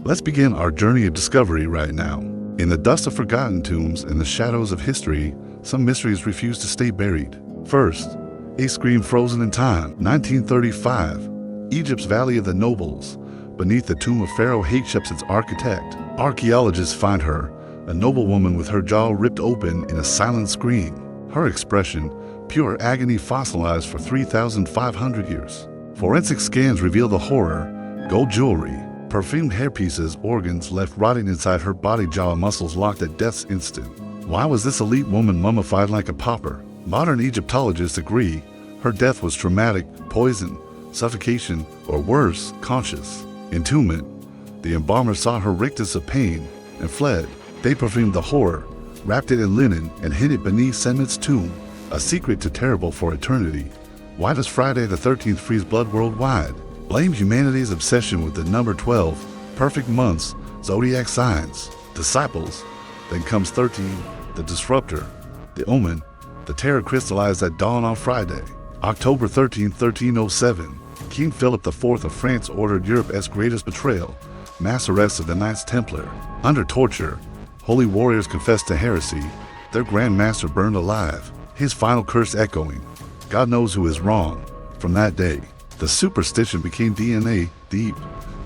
Let's begin our journey of discovery right now. In the dust of forgotten tombs and the shadows of history, some mysteries refuse to stay buried. First, a scream frozen in time, 1935, Egypt's Valley of the Nobles. Beneath the tomb of Pharaoh Hatshepsut's architect, archaeologists find her, a noble woman with her jaw ripped open in a silent scream. Her expression, pure agony, fossilized for 3,500 years. Forensic scans reveal the horror: gold jewelry, perfumed hairpieces, organs left rotting inside her body, jaw muscles locked at death's instant. Why was this elite woman mummified like a pauper? Modern Egyptologists agree her death was traumatic, poison, suffocation, or worse, conscious entombment. The embalmer saw her rictus of pain and fled. They perfumed the horror, wrapped it in linen, and hid it beneath Semit's tomb, a secret too terrible for eternity. Why does Friday the 13th freeze blood worldwide? Blame humanity's obsession with the number 12, perfect months, zodiac signs, disciples. Then comes 13, the disruptor, the omen, the terror crystallized at dawn on Friday. October 13, 1307, King Philip IV of France ordered Europe's greatest betrayal, mass arrest of the Knights Templar. Under torture, holy warriors confessed to heresy, their Grand Master burned alive, his final curse echoing, "God knows who is wrong." From that day, the superstition became DNA deep.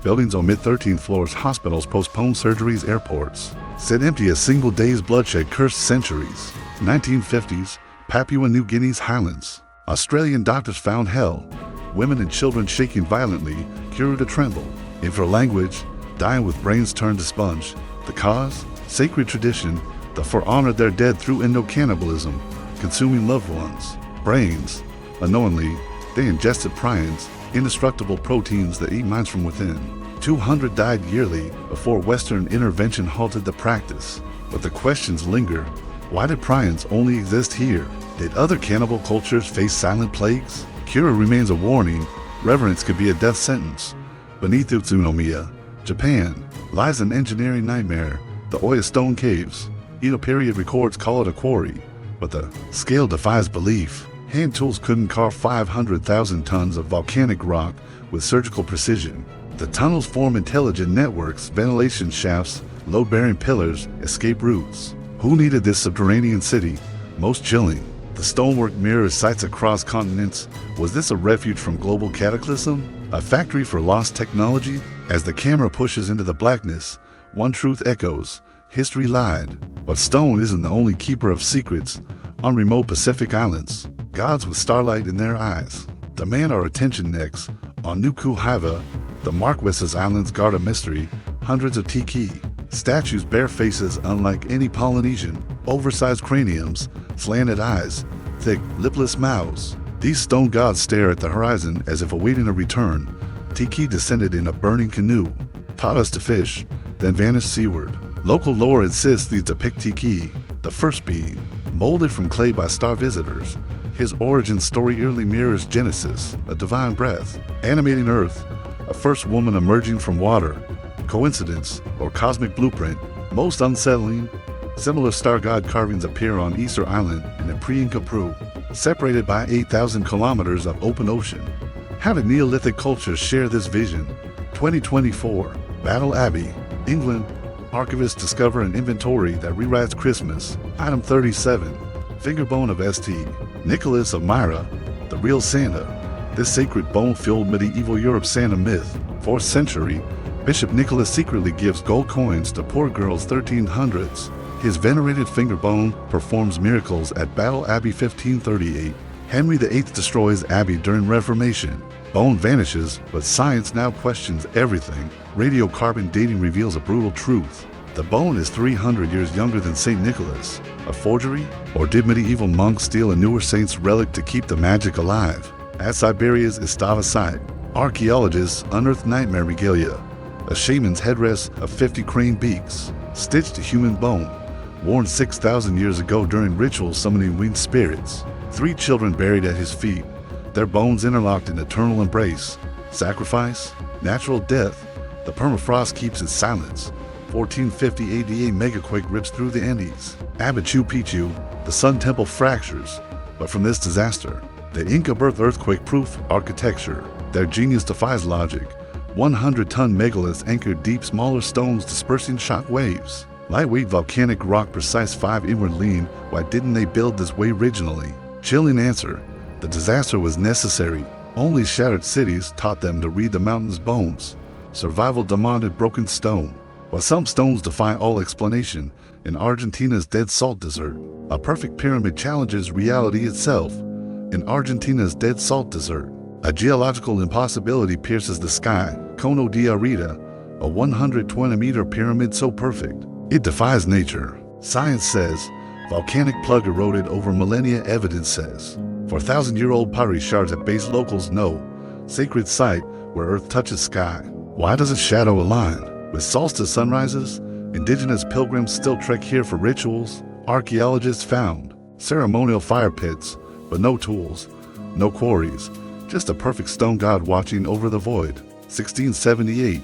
Buildings omit 13th floors, hospitals postpone surgeries, airports sit empty as single day's bloodshed cursed centuries. 1950s, Papua New Guinea's highlands. Australian doctors found hell. Women and children shaking violently, cured to tremble. Infra-language, dying with brains turned to sponge. The cause? Sacred tradition that for-honored their dead through endo-cannibalism, consuming loved ones' brains. Unknowingly, they ingested prions, indestructible proteins that eat minds from within. 200 died yearly before Western intervention halted the practice. But the questions linger. Why did prions only exist here? Did other cannibal cultures face silent plagues? Cure remains a warning. Reverence could be a death sentence. Beneath Utsunomiya, Japan, lies an engineering nightmare, the Oya Stone Caves. Edo period records call it a quarry, but the scale defies belief. Hand tools couldn't carve 500,000 tons of volcanic rock with surgical precision. The tunnels form intelligent networks, ventilation shafts, load-bearing pillars, escape routes. Who needed this subterranean city? Most chilling, the stonework mirrors sites across continents. Was this a refuge from global cataclysm? A factory for lost technology? As the camera pushes into the blackness, one truth echoes: history lied. But stone isn't the only keeper of secrets. On remote Pacific islands, gods with starlight in their eyes demand our attention next. On Nuku Hiva, the Marquesas Islands guard a mystery. Hundreds of tiki statues bear faces unlike any Polynesian, oversized craniums, slanted eyes, thick, lipless mouths. These stone gods stare at the horizon as if awaiting a return. Tiki descended in a burning canoe, taught us to fish, then vanished seaward. Local lore insists these depict Tiki, the first being, molded from clay by star visitors. His origin story eerily mirrors Genesis, a divine breath, animating earth, a first woman emerging from water. Coincidence or cosmic blueprint? Most unsettling, similar star god carvings appear on Easter Island in a pre-Inca Peru, separated by 8,000 kilometers of open ocean. How did Neolithic cultures share this vision? 2024, Battle Abbey, England. Archivists discover an inventory that rewrites Christmas. Item 37, fingerbone of St. Nicholas of Myra, the real Santa. This sacred bone fueled medieval Europe Santa myth. 4th century, Bishop Nicholas secretly gives gold coins to poor girls. 1300s. His venerated fingerbone performs miracles at Battle Abbey. 1538. Henry VIII destroys Abbey during Reformation. Bone vanishes, but science now questions everything. Radiocarbon dating reveals a brutal truth. The bone is 300 years younger than St. Nicholas. A forgery? Or did medieval monks steal a newer saint's relic to keep the magic alive? At Siberia's Istava site, archaeologists unearthed nightmare regalia. A shaman's headdress of 50 crane beaks, stitched to human bone, worn 6,000 years ago during rituals summoning winged spirits. 3 children buried at his feet, their bones interlocked in eternal embrace. Sacrifice? Natural death? The permafrost keeps its silence. 1450 AD, a megaquake rips through the Andes. Abichu Picchu, the Sun Temple fractures. But from this disaster, the Inca birth earthquake-proof architecture. Their genius defies logic. 100-ton megaliths anchored deep, smaller stones dispersing shock waves. Lightweight volcanic rock, precise 5 inward lean. Why didn't they build this way originally? Chilling answer. The disaster was necessary. Only shattered cities taught them to read the mountain's bones. Survival demanded broken stone. While some stones defy all explanation, in Argentina's dead salt desert, a perfect pyramid challenges reality itself. In Argentina's dead salt desert, a geological impossibility pierces the sky. Cono de Arita, a 120-meter pyramid so perfect, it defies nature. Science says, volcanic plug eroded over millennia. Evidence says, 4,000-year-old pottery shards at base. Locals know, sacred site where earth touches sky. Why does its shadow align with solstice sunrises? Indigenous pilgrims still trek here for rituals. Archaeologists found ceremonial fire pits, but no tools, no quarries, just a perfect stone god watching over the void. 1678,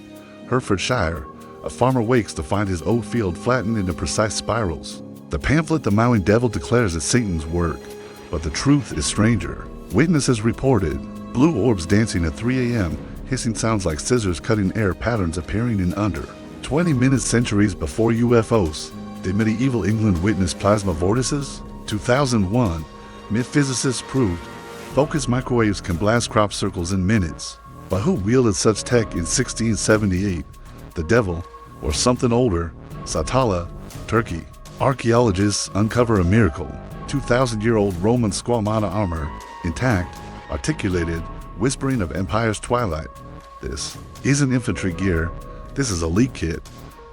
Herefordshire, a farmer wakes to find his oat field flattened into precise spirals. The pamphlet The Mowing Devil declares it Satan's work, but the truth is stranger. Witnesses reported blue orbs dancing at 3 a.m., hissing sounds like scissors cutting air, patterns appearing in under 20 minutes. Centuries before UFOs, did medieval England witness plasma vortices? 2001, physicists proved focused microwaves can blast crop circles in minutes. But who wielded such tech in 1678? The devil, or something older? Satala, Turkey. Archaeologists uncover a miracle. 2,000-year-old Roman squamata armor, intact, articulated, whispering of empire's twilight. This isn't infantry gear. This is a leak kit.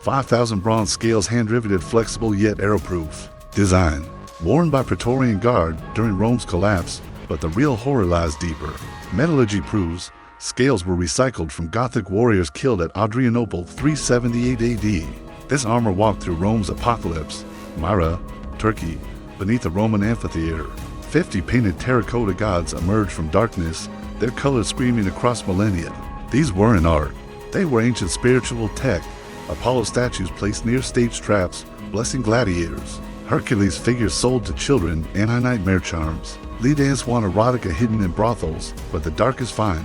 5,000 bronze scales, hand-riveted, flexible yet arrow-proof. Design worn by Praetorian Guard during Rome's collapse, but the real horror lies deeper. Metallurgy proves scales were recycled from Gothic warriors killed at Adrianople 378 AD. This armor walked through Rome's apocalypse, Myra, Turkey, beneath the Roman amphitheater. 50 painted terracotta gods emerged from darkness, their colors screaming across millennia. These weren't art. They were ancient spiritual tech. Apollo statues placed near stage traps, blessing gladiators. Hercules figures sold to children, anti-nightmare charms. Lead Swan erotica hidden in brothels, but the darkest find.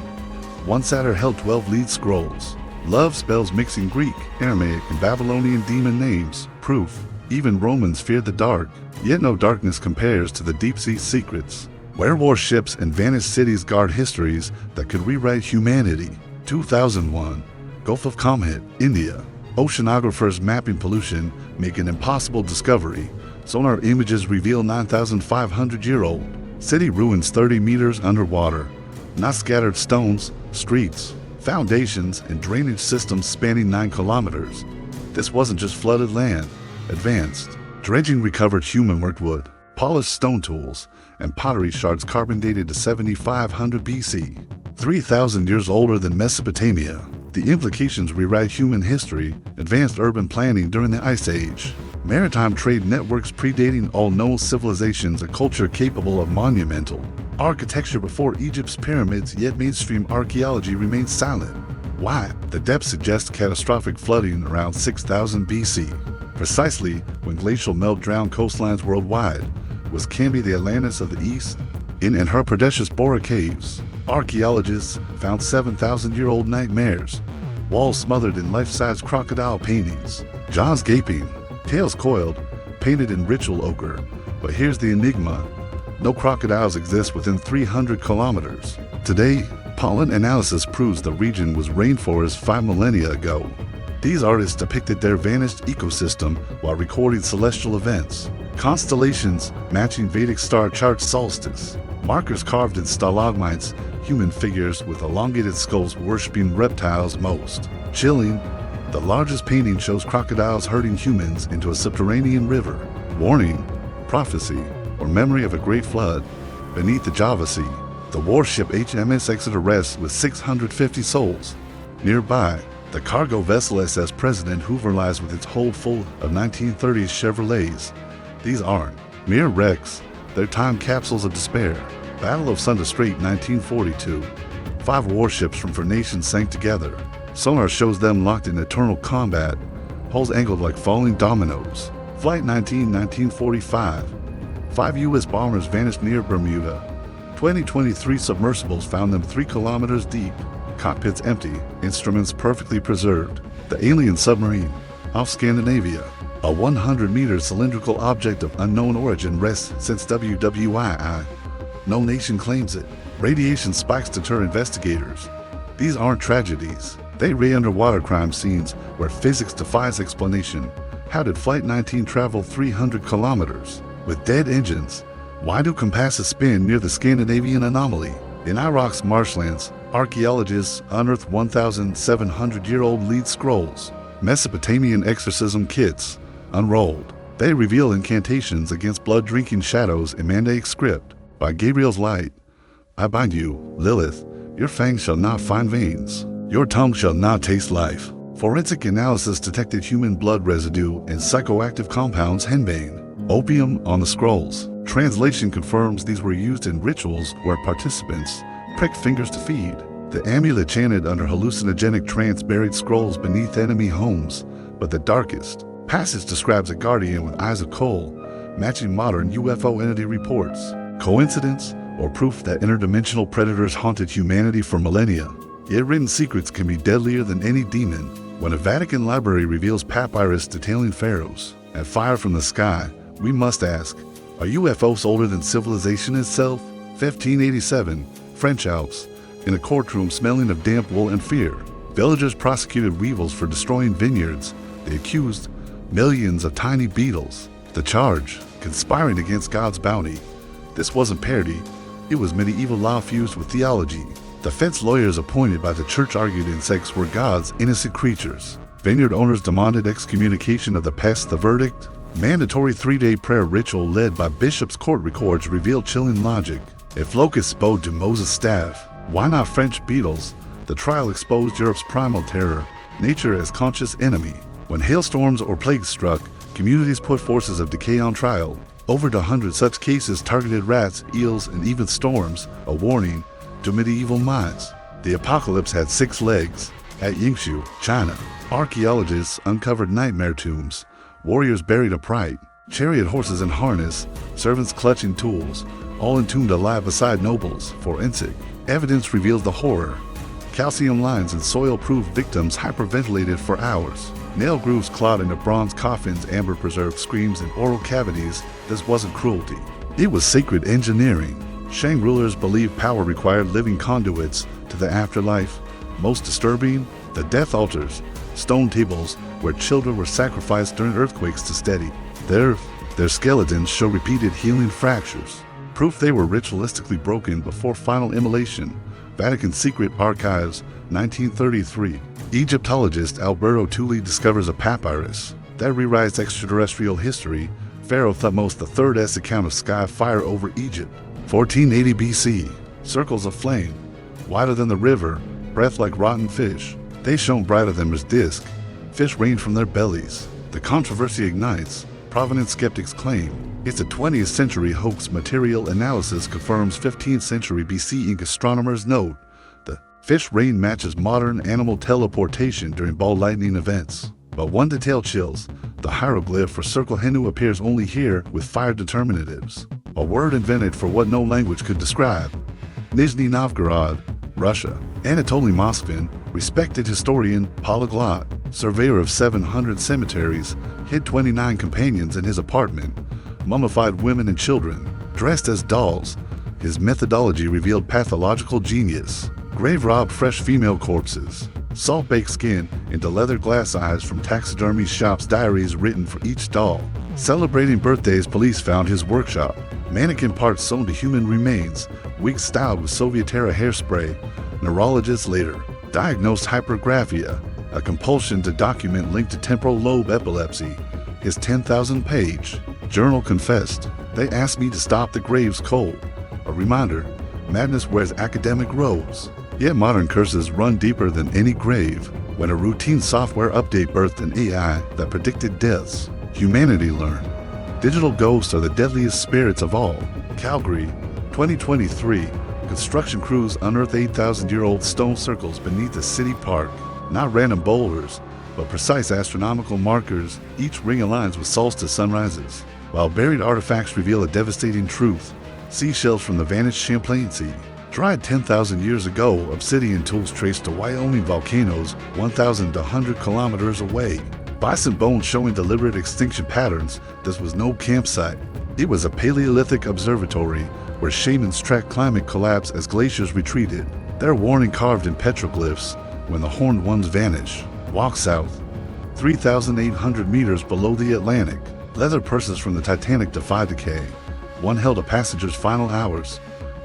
One satyr held 12 lead scrolls. Love spells mixing Greek, Aramaic, and Babylonian demon names. Proof. Even Romans feared the dark, yet no darkness compares to the deep-sea secrets. Where warships and vanished cities guard histories that could rewrite humanity. 2001, Gulf of Comet, India. Oceanographers mapping pollution make an impossible discovery. Sonar images reveal 9,500-year-old city ruins 30 meters underwater. Not scattered stones, streets, foundations, and drainage systems spanning 9 kilometers. This wasn't just flooded land. Advanced dredging recovered human-worked wood, polished stone tools, and pottery shards carbon dated to 7,500 BC. 3,000 years older than Mesopotamia. The implications rewrite human history. Advanced urban planning during the Ice Age. Maritime trade networks predating all known civilizations, a culture capable of monumental architecture before Egypt's pyramids, yet mainstream archaeology remains silent. Why? The depths suggest catastrophic flooding around 6,000 BC. Precisely when glacial melt drowned coastlines worldwide. Was Canby the Atlantis of the East? In her Pradesh Bora caves, archaeologists found 7,000-year-old nightmares, walls smothered in life-size crocodile paintings, jaws gaping, tails coiled, painted in ritual ochre. But here's the enigma. No crocodiles exist within 300 kilometers. Today, pollen analysis proves the region was rainforest 5 millennia ago. These artists depicted their vanished ecosystem while recording celestial events. Constellations matching Vedic star charts, solstice. Markers carved in stalagmites, human figures with elongated skulls worshipping reptiles. Most chilling, the largest painting shows crocodiles herding humans into a subterranean river. Warning, prophecy, or memory of a great flood beneath the Java Sea. The warship HMS Exeter rests with 650 souls. Nearby, the cargo vessel SS President Hoover lies with its hold full of 1930s Chevrolets. These aren't mere wrecks, they're time capsules of despair. Battle of Sunda Strait, 1942. 5 warships from 4 nations sank together. Sonar shows them locked in eternal combat, hulls angled like falling dominoes. Flight 19, 1945. 5 U.S. bombers vanished near Bermuda. 2023 submersibles found them 3 kilometers deep. cockpits empty, instruments perfectly preserved. The alien submarine, off Scandinavia. A 100-meter cylindrical object of unknown origin rests since WWII. No nation claims it. Radiation spikes deter investigators. These aren't tragedies. They ray underwater crime scenes where physics defies explanation. How did Flight 19 travel 300 kilometers with dead engines? Why do compasses spin near the Scandinavian anomaly? In Iraq's marshlands, archaeologists unearthed 1,700-year-old lead scrolls, Mesopotamian exorcism kits, unrolled. They reveal incantations against blood-drinking shadows in Mandaic script. By Gabriel's light, I bind you, Lilith, your fangs shall not find veins. Your tongue shall not taste life. Forensic analysis detected human blood residue and psychoactive compounds henbane, opium on the scrolls. Translation confirms these were used in rituals where participants pricked fingers to feed. The amulet chanted under hallucinogenic trance buried scrolls beneath enemy homes, but the darkest passage describes a guardian with eyes of coal, matching modern UFO entity reports. Coincidence or proof that interdimensional predators haunted humanity for millennia? Yet written secrets can be deadlier than any demon. When a Vatican library reveals papyrus detailing pharaohs and fire from the sky, we must ask, are UFOs older than civilization itself? 1587, French Alps. In a courtroom smelling of damp wool and fear, villagers prosecuted weevils for destroying vineyards. They accused millions of tiny beetles. The charge, conspiring against God's bounty. This wasn't parody, it was medieval law fused with theology. Defense lawyers appointed by the church argued insects were God's innocent creatures. Vineyard owners demanded excommunication of the pest. The verdict? Mandatory 3-day prayer ritual led by bishops. Court records revealed chilling logic. If locusts bowed to Moses' staff, why not French beetles? The trial exposed Europe's primal terror, nature as conscious enemy. When hailstorms or plagues struck, communities put forces of decay on trial. Over 100 such cases targeted rats, eels, and even storms, a warning to medieval minds. The apocalypse had 6 legs. At Yingshu, China, archaeologists uncovered nightmare tombs, warriors buried upright, chariot horses in harness, servants clutching tools, all entombed alive beside nobles. Forensic evidence reveals the horror. Calcium lines and soil-proof victims hyperventilated for hours. Nail grooves clawed into bronze coffins, amber-preserved screams in oral cavities. This wasn't cruelty. It was sacred engineering. Shang rulers believed power required living conduits to the afterlife. Most disturbing, the death altars, stone tables where children were sacrificed during earthquakes to steady. Their skeletons show repeated healing fractures, proof they were ritualistically broken before final immolation. Vatican Secret Archives, 1933. Egyptologist Alberto Tulli discovers a papyrus that rewrites extraterrestrial history. Pharaoh Thutmose III's account of sky fire over Egypt. 1480 BC. Circles of flame, wider than the river, breath like rotten fish. They shone brighter than his disk. Fish rained from their bellies. The controversy ignites. Provenance skeptics claim it's a 20th century hoax. Material analysis confirms 15th century BC Inca astronomers note the fish rain matches modern animal teleportation during ball lightning events. But one detail chills. The hieroglyph for circle Henu appears only here with fire determinatives, a word invented for what no language could describe. Nizhny Novgorod, Russia. Anatoly Moskvin, respected historian, polyglot, surveyor of 700 cemeteries, hid 29 companions in his apartment, mummified women and children, dressed as dolls. His methodology revealed pathological genius. Grave robbed fresh female corpses, salt-baked skin into leather glass eyes from taxidermy shops. Diaries written for each doll. Celebrating birthdays, police found his workshop. Mannequin parts sewn to human remains, wigs styled with Soviet-era hairspray. Neurologists later diagnosed hypergraphia, a compulsion to document linked to temporal lobe epilepsy. His 10,000-page journal confessed, "They asked me to stop the graves cold." A reminder, madness wears academic robes. Yet modern curses run deeper than any grave. When a routine software update birthed an AI that predicted deaths, humanity learned digital ghosts are the deadliest spirits of all. Calgary, 2023. Construction crews unearth 8,000-year-old stone circles beneath a city park. Not random boulders, but precise astronomical markers. Each ring aligns with solstice sunrises, while buried artifacts reveal a devastating truth. Seashells from the vanished Champlain Sea. Dried 10,000 years ago, obsidian tools traced to Wyoming volcanoes 1,000 to 100 kilometers away. Bison bones showing deliberate extinction patterns. This was no campsite. It was a Paleolithic observatory where shamans tracked climate collapse as glaciers retreated. Their warning carved in petroglyphs when the horned ones vanish. Walk south, 3,800 meters below the Atlantic. Leather purses from the Titanic defy decay. One held a passenger's final hours.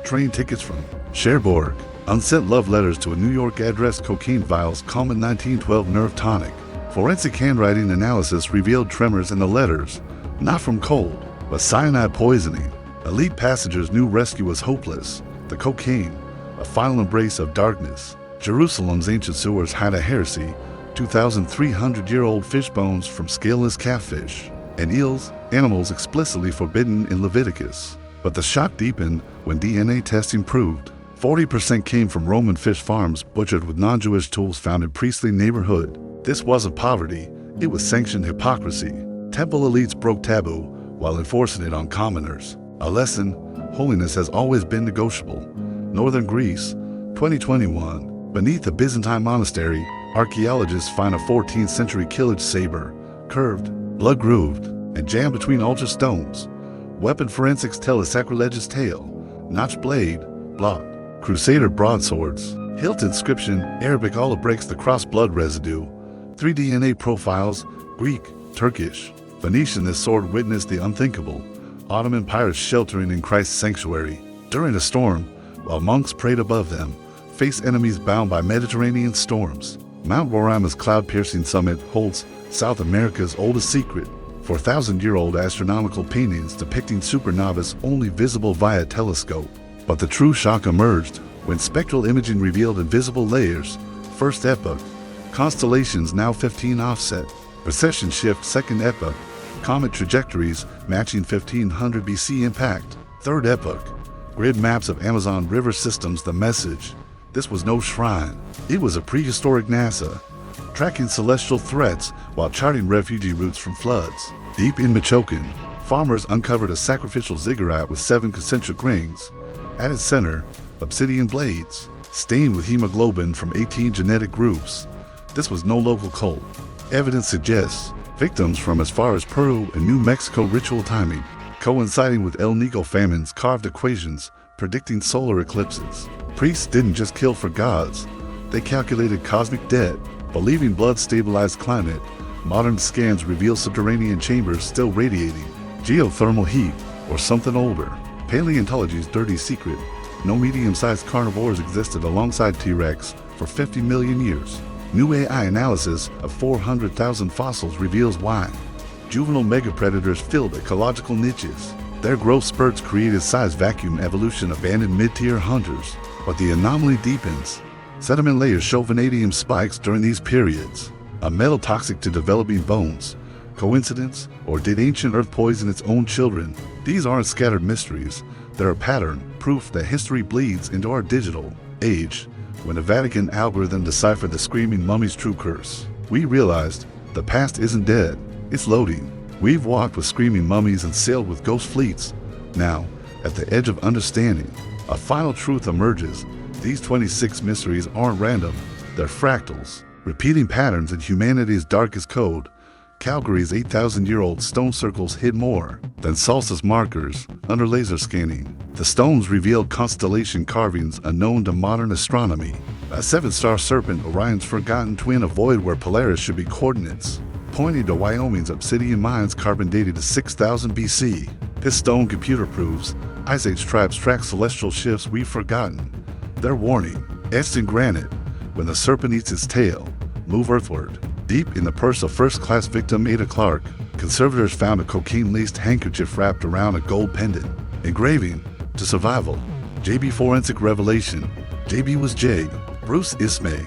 Train tickets from Cherbourg. Unsent love letters to a New York address. Cocaine vials, common 1912 nerve tonic. Forensic handwriting analysis revealed tremors in the letters, not from cold, but cyanide poisoning. Elite passengers knew rescue was hopeless. The cocaine, a final embrace of darkness. Jerusalem's ancient sewers hide a heresy, 2,300-year-old fish bones from scaleless catfish, and eels, animals explicitly forbidden in Leviticus. But the shock deepened when DNA testing proved 40% came from Roman fish farms butchered with non-Jewish tools found in priestly neighborhood. This wasn't poverty, it was sanctioned hypocrisy. Temple elites broke taboo while enforcing it on commoners. A lesson: holiness has always been negotiable. Northern Greece, 2021. Beneath a Byzantine monastery, archaeologists find a 14th century killage saber, curved, blood-grooved, and jammed between altar stones. Weapon forensics tell a sacrilegious tale. Notched blade, blocked. Crusader broadswords, hilt inscription, Arabic olive breaks the cross-blood residue. 3 DNA profiles, Greek, Turkish, Phoenician. This sword witnessed the unthinkable. Ottoman pirates sheltering in Christ's sanctuary. During a storm, while monks prayed above them, face enemies bound by Mediterranean storms. Mount Roraim's cloud-piercing summit holds South America's oldest secret. 4,000-year-old astronomical paintings depicting supernovas only visible via telescope. But the true shock emerged when spectral imaging revealed invisible layers. First epoch, constellations now 15 offset. Precession shift. Second epoch, comet trajectories matching 1500 BC impact. Third epoch, grid maps of Amazon River systems. The message: this was no shrine. It was a prehistoric NASA, tracking celestial threats while charting refugee routes from floods. Deep in Michoacan, farmers uncovered a sacrificial ziggurat with 7 concentric rings. At its center, obsidian blades, stained with hemoglobin from 18 genetic groups. This was no local cult. Evidence suggests victims from as far as Peru and New Mexico. Ritual timing, coinciding with El Niño famines. Carved equations predicting solar eclipses. Priests didn't just kill for gods, they calculated cosmic debt, believing blood stabilized climate. Modern scans reveal subterranean chambers still radiating. Geothermal heat, or something older. Paleontology's dirty secret: no medium-sized carnivores existed alongside T-Rex for 50 million years. New AI analysis of 400,000 fossils reveals why. Juvenile megapredators filled ecological niches. Their growth spurts created size vacuum evolution. Abandoned mid-tier hunters. But the anomaly deepens. Sediment layers show vanadium spikes during these periods, a metal toxic to developing bones. Coincidence, or did ancient Earth poison its own children? These aren't scattered mysteries. They're a pattern, proof that history bleeds into our digital age. When the Vatican algorithm deciphered the screaming mummy's true curse, we realized the past isn't dead, it's loading. We've walked with screaming mummies and sailed with ghost fleets. Now, at the edge of understanding, a final truth emerges. These 26 mysteries aren't random, they're fractals, repeating patterns in humanity's darkest code. Calgary's 8,000-year-old stone circles hid more than Salsa's markers under laser scanning. The stones revealed constellation carvings unknown to modern astronomy. A 7-star serpent, Orion's forgotten twin, a void where Polaris should be coordinates, pointing to Wyoming's obsidian mines carbon dated to 6,000 BC. This stone computer proves Ice Age tribes track celestial shifts we've forgotten. Their warning, etched in granite: when the serpent eats its tail, move earthward. Deep in the purse of first-class victim Ada Clark, conservators found a cocaine-laced handkerchief wrapped around a gold pendant. Engraving, to survival. JB forensic revelation. JB was J. Bruce Ismay.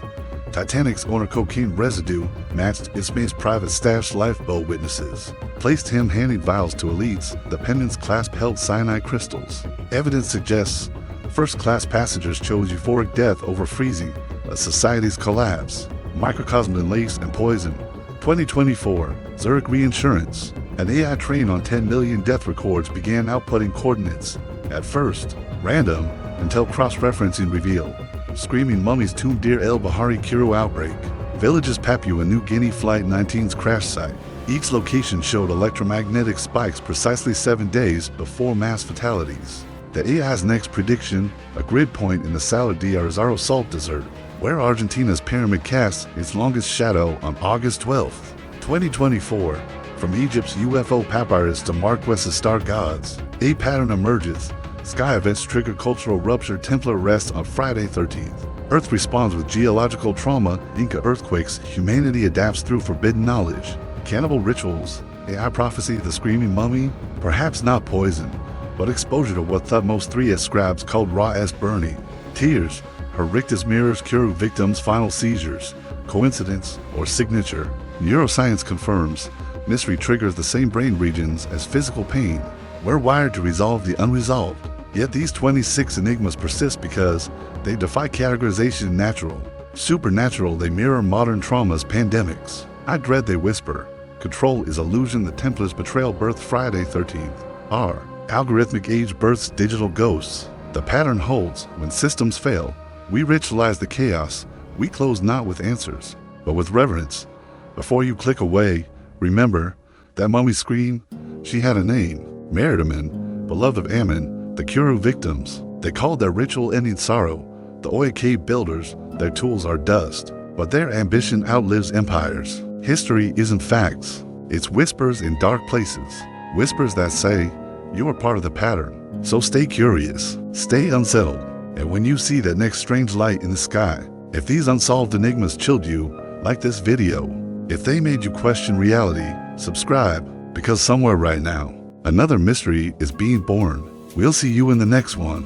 Titanic's owner. Cocaine residue matched Ismay's private stash. Lifeboat witnesses placed him handing vials to elites. The pendant's clasp held cyanide crystals. Evidence suggests first-class passengers chose euphoric death over freezing, a society's collapse. Microcosm in lace and poison. 2024, Zurich Reinsurance. An AI trained on 10 million death records began outputting coordinates. At first, random, until cross-referencing reveal. Screaming Mummies Tomb Deir el Bahari Kuru outbreak. Villages Papua New Guinea Flight 19's crash site. Each location showed electromagnetic spikes precisely 7 days before mass fatalities. The AI's next prediction, a grid point in the Salar de Arzaro salt desert, where Argentina's pyramid casts its longest shadow on August 12, 2024. From Egypt's UFO papyrus to Marques's star gods, a pattern emerges. Sky events trigger cultural rupture. Templar arrests on Friday 13th. Earth responds with geological trauma. Inca earthquakes. Humanity adapts through forbidden knowledge. Cannibal rituals. AI prophecy. The screaming mummy. Perhaps not poison, but exposure to what Thutmose III scribes called raw-ass burning. Tears. Her rictus mirrors Kuru victims' final seizures. Coincidence or signature? Neuroscience confirms. Mystery triggers the same brain regions as physical pain. We're wired to resolve the unresolved. Yet these 26 enigmas persist because they defy categorization. Natural, supernatural. They mirror modern traumas, pandemics. I dread they whisper. Control is illusion. The Templars' betrayal. Birth Friday 13th. R. Algorithmic age births digital ghosts. The pattern holds. When systems fail, we ritualize the chaos. We close not with answers, but with reverence. Before you click away, remember that mummy scream. She had a name. Meritamen, beloved of Ammon, the Kuru victims. They called their ritual ending sorrow. The Oya cave builders, their tools are dust, but their ambition outlives empires. History isn't facts. It's whispers in dark places. Whispers that say, you are part of the pattern. So stay curious, stay unsettled. And when you see that next strange light in the sky, if these unsolved enigmas chilled you, like this video. If they made you question reality, subscribe, because somewhere right now, another mystery is being born. We'll see you in the next one.